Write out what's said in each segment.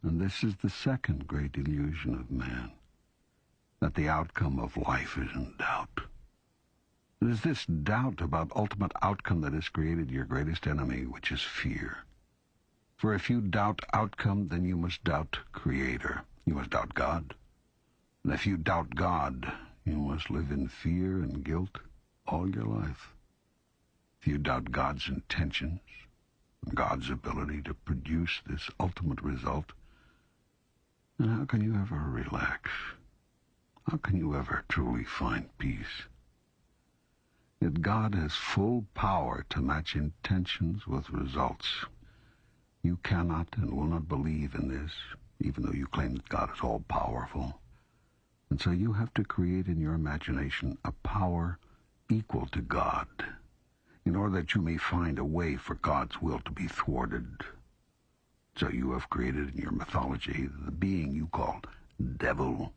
And this is the second great illusion of man, that the outcome of life is in doubt. It is this doubt about ultimate outcome that has created your greatest enemy, which is fear. For if you doubt outcome, then you must doubt Creator. You must doubt God. And if you doubt God, you must live in fear and guilt all your life. If you doubt God's intentions, and God's ability to produce this ultimate result, then how can you ever relax? How can you ever truly find peace? Yet God has full power to match intentions with results. You cannot and will not believe in this, even though you claim that God is all-powerful. And so you have to create in your imagination a power equal to God, in order that you may find a way for God's will to be thwarted. So you have created in your mythology the being you call devil.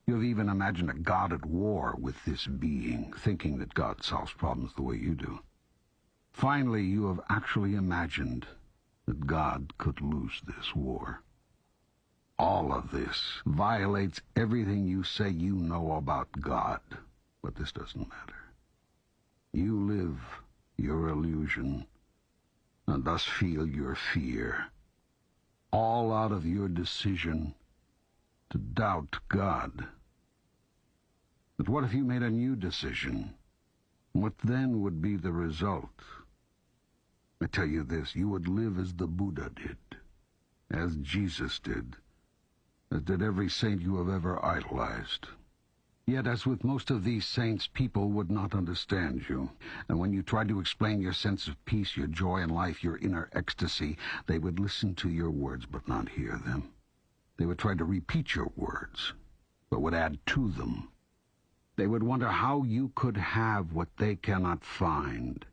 You have even imagined a God at war with this being, thinking that God solves problems the way you do. Finally, you have actually imagined that God could lose this war. All of this violates everything you say you know about God, but this doesn't matter. You live your illusion, and thus feel your fear, all out of your decision to doubt God. But what if you made a new decision? What then would be the result? I tell you this, you would live as the Buddha did, as Jesus did, as did every saint you have ever idolized. Yet, as with most of these saints, people would not understand you. And when you tried to explain your sense of peace, your joy in life, your inner ecstasy, they would listen to your words but not hear them. They would try to repeat your words, but would add to them. They would wonder how you could have what they cannot find.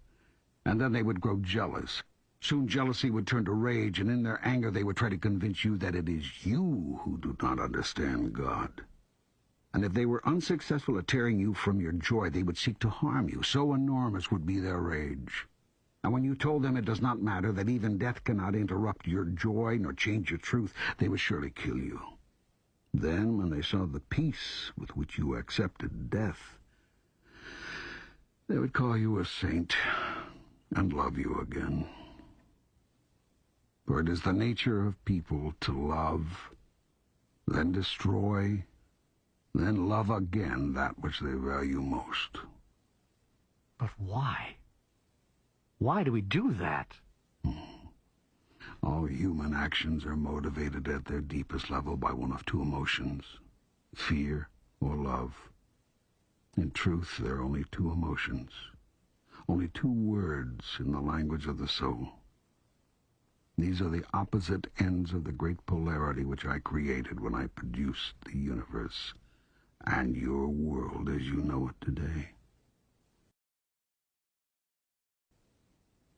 And then they would grow jealous. Soon jealousy would turn to rage, and in their anger they would try to convince you that it is you who do not understand God. And if they were unsuccessful at tearing you from your joy, they would seek to harm you. So enormous would be their rage. And when you told them it does not matter, that even death cannot interrupt your joy nor change your truth, they would surely kill you. Then, when they saw the peace with which you accepted death, they would call you a saint and love you again. For it is the nature of people to love, then destroy, then love again that which they value most. But why? Why do we do that? All human actions are motivated at their deepest level by one of two emotions, fear or love. In truth, there are only two emotions, only two words in the language of the soul. These are the opposite ends of the great polarity which I created when I produced the universe and your world as you know it today.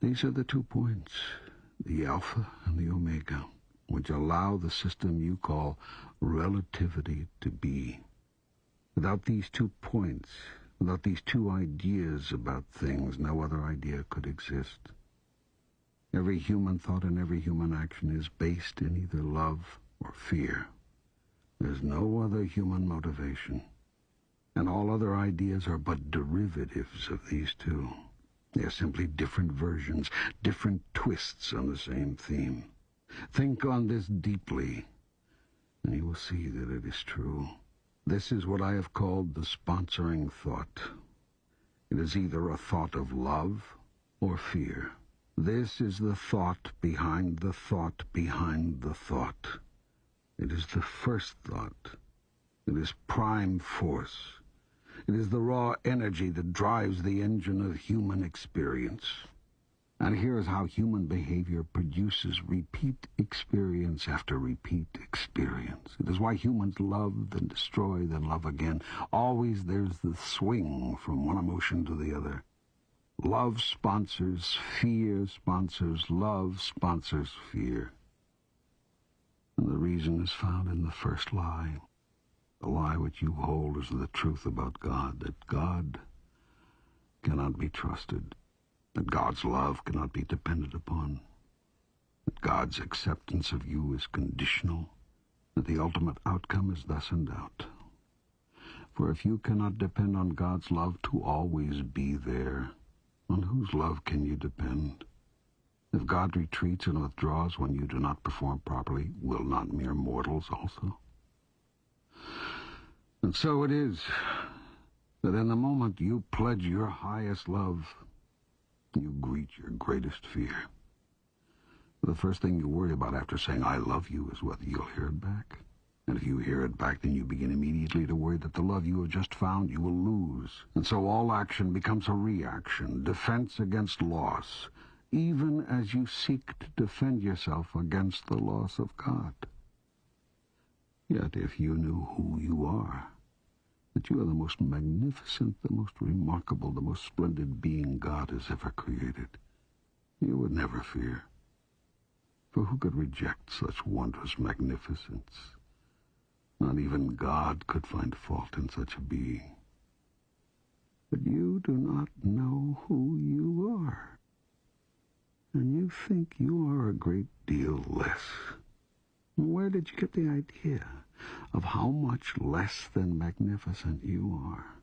These are the 2 points, the alpha and the omega, which allow the system you call relativity to be. Without these 2 points, without these 2 ideas about things, no other idea could exist. Every human thought and every human action is based in either love or fear. There's no other human motivation, and all other ideas are but derivatives of these 2. They are simply different versions, different twists on the same theme. Think on this deeply, and you will see that it is true. This is what I have called the sponsoring thought. It is either a thought of love or fear. This is the thought behind the thought behind the thought. It is the first thought. It is prime force. It is the raw energy that drives the engine of human experience. And here is how human behavior produces repeat experience after repeat experience. It is why humans love, then destroy, then love again. Always there's the swing from one emotion to the other. Love sponsors, fear sponsors, love sponsors fear. And the reason is found in the first lie. The lie which you hold is the truth about God, that God cannot be trusted, that God's love cannot be depended upon. that God's acceptance of you is conditional, that the ultimate outcome is thus in doubt. For if you cannot depend on God's love to always be there, on whose love can you depend? If God retreats and withdraws when you do not perform properly, will not mere mortals also? And so it is that in the moment you pledge your highest love, you greet your greatest fear. The first thing you worry about after saying, "I love you," is whether you'll hear it back. And if you hear it back, then you begin immediately to worry that the love you have just found you will lose. And so all action becomes a reaction, defense against loss, even as you seek to defend yourself against the loss of God. Yet if you knew who you are, that you are the most magnificent, the most remarkable, the most splendid being God has ever created, you would never fear. For who could reject such wondrous magnificence? Not even God could find fault in such a being. But you do not know who you are, and you think you are a great deal less. Where did you get the idea of how much less than magnificent you are?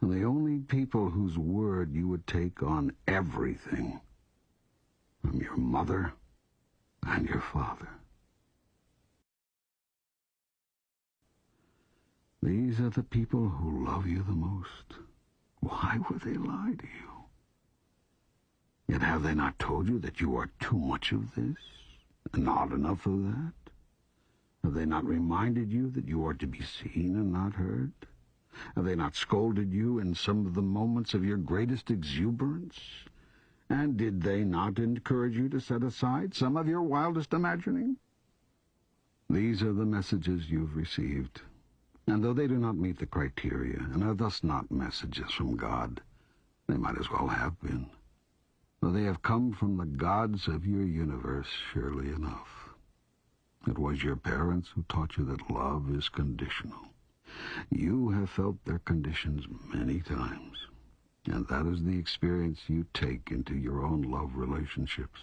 And the only people whose word you would take on everything, from your mother and your father. These are the people who love you the most. Why would they lie to you? Yet have they not told you that you are too much of this and not enough of that? Have they not reminded you that you are to be seen and not heard? Have they not scolded you in some of the moments of your greatest exuberance? And did they not encourage you to set aside some of your wildest imagining? These are the messages you've received. And though they do not meet the criteria, and are thus not messages from God, they might as well have been. For they have come from the gods of your universe, surely enough. It was your parents who taught you that love is conditional. You have felt their conditions many times, and that is the experience you take into your own love relationships.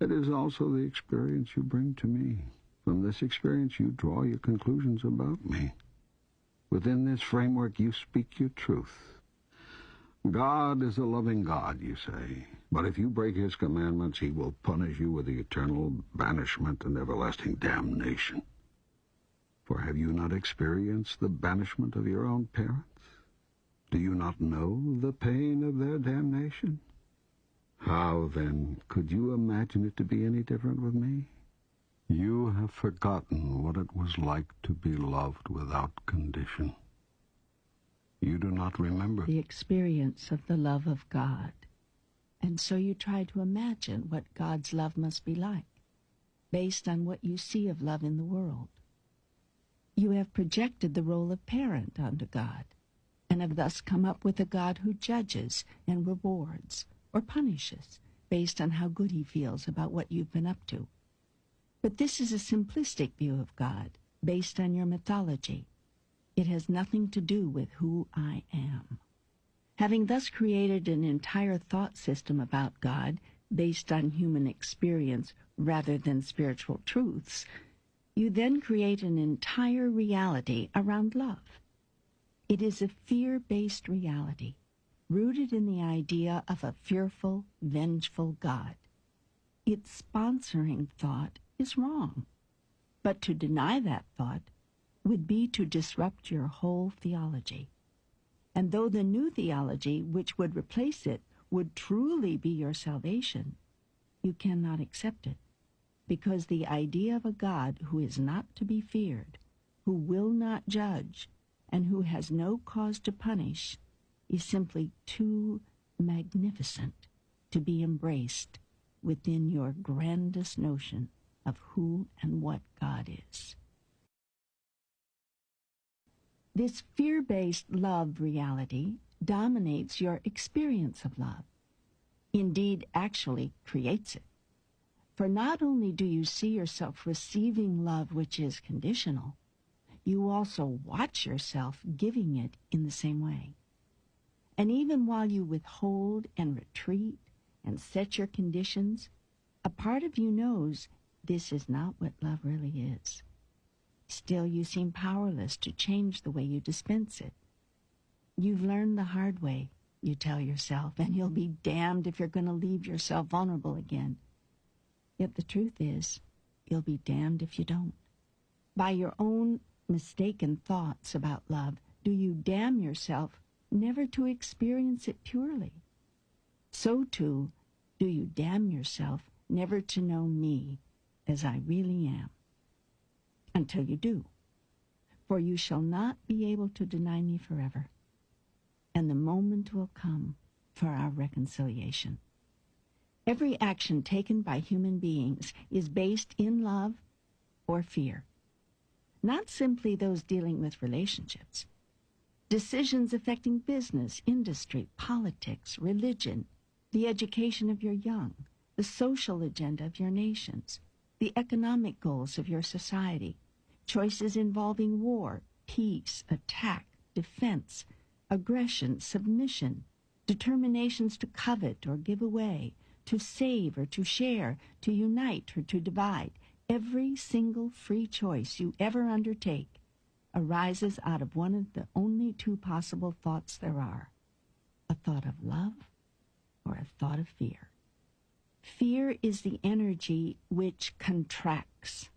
It is also the experience you bring to me. From this experience you draw your conclusions about me. Within this framework you speak your truth. God is a loving God, you say, but if you break his commandments, he will punish you with the eternal banishment and everlasting damnation. For have you not experienced the banishment of your own parents? Do you not know the pain of their damnation? How, then, could you imagine it to be any different with me? You have forgotten what it was like to be loved without condition. You do not remember the experience of the love of God. And so you try to imagine what God's love must be like, based on what you see of love in the world. You have projected the role of parent onto God, and have thus come up with a God who judges and rewards or punishes based on how good he feels about what you've been up to. But this is a simplistic view of God, based on your mythology. It has nothing to do with who I am. Having thus created an entire thought system about God, based on human experience rather than spiritual truths, you then create an entire reality around love. It is a fear-based reality, rooted in the idea of a fearful, vengeful God. Its sponsoring thought is wrong, but to deny that thought would be to disrupt your whole theology. And though the new theology, which would replace it, would truly be your salvation, you cannot accept it, because the idea of a God who is not to be feared, who will not judge, and who has no cause to punish, is simply too magnificent to be embraced within your grandest notion of who and what God is. This fear-based love reality dominates your experience of love. Indeed, actually creates it. For not only do you see yourself receiving love which is conditional, you also watch yourself giving it in the same way. And even while you withhold and retreat and set your conditions, A part of you knows this is not what love really is. Still, you seem powerless to change the way you dispense it. You've learned the hard way, you tell yourself, and you'll be damned if you're going to leave yourself vulnerable again. Yet the truth is, you'll be damned if you don't. By your own mistaken thoughts about love, do you damn yourself never to experience it purely? So too, do you damn yourself never to know me as I really am, until you do. For you shall not be able to deny me forever, and the moment will come for our reconciliation. Every action taken by human beings is based in love or fear, not simply those dealing with relationships. Decisions affecting business, industry, politics, religion, the education of your young, the social agenda of your nations, the economic goals of your society, choices involving war, peace, attack, defense, aggression, submission, determinations to covet or give away, to save or to share, to unite or to divide. Every single free choice you ever undertake arises out of one of the only two possible thoughts there are, a thought of love or a thought of fear. Fear is the energy which contracts,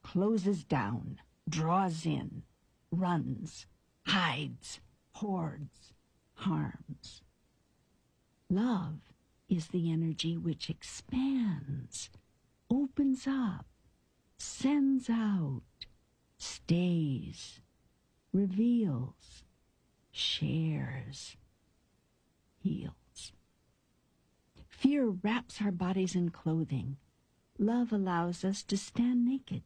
closes down, draws in, runs, hides, hoards, harms. Love is the energy which expands, opens up, sends out, stays, reveals, shares, heals. Fear wraps our bodies in clothing. Love allows us to stand naked.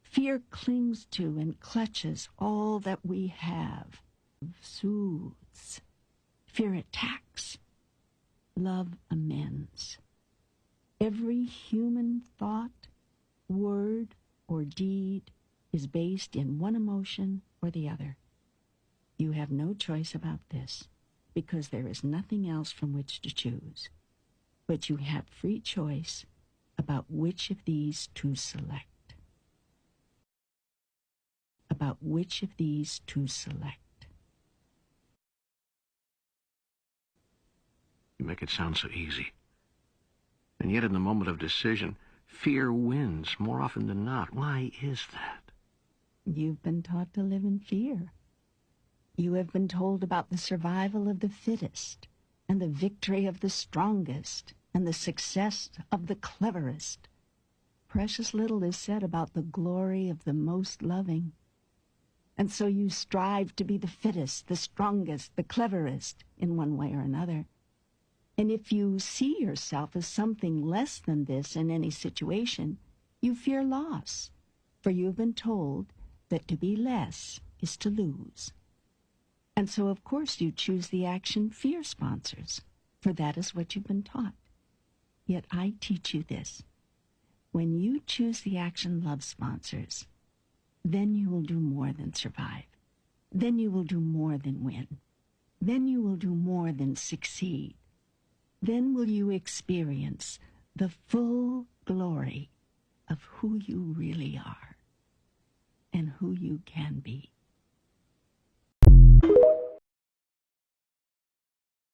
Fear clings to and clutches all that we have. Soothes. Fear attacks. Love amends. Every human thought, word, or deed is based in one emotion or the other. You have no choice about this, because there is nothing else from which to choose. But you have free choice about which of these to select. About which of these to select. You make it sound so easy. And yet in the moment of decision, fear wins more often than not. Why is that? You've been taught to live in fear. You have been told about the survival of the fittest, and the victory of the strongest, and the success of the cleverest. Precious little is said about the glory of the most loving. And so you strive to be the fittest, the strongest, the cleverest, in one way or another. And if you see yourself as something less than this in any situation, you fear loss, for you've been told that to be less is to lose. And so, of course, you choose the action fear sponsors, for that is what you've been taught. Yet I teach you this. When you choose the action love sponsors, then you will do more than survive. Then you will do more than win. Then you will do more than succeed. Then will you experience the full glory of who you really are and who you can be.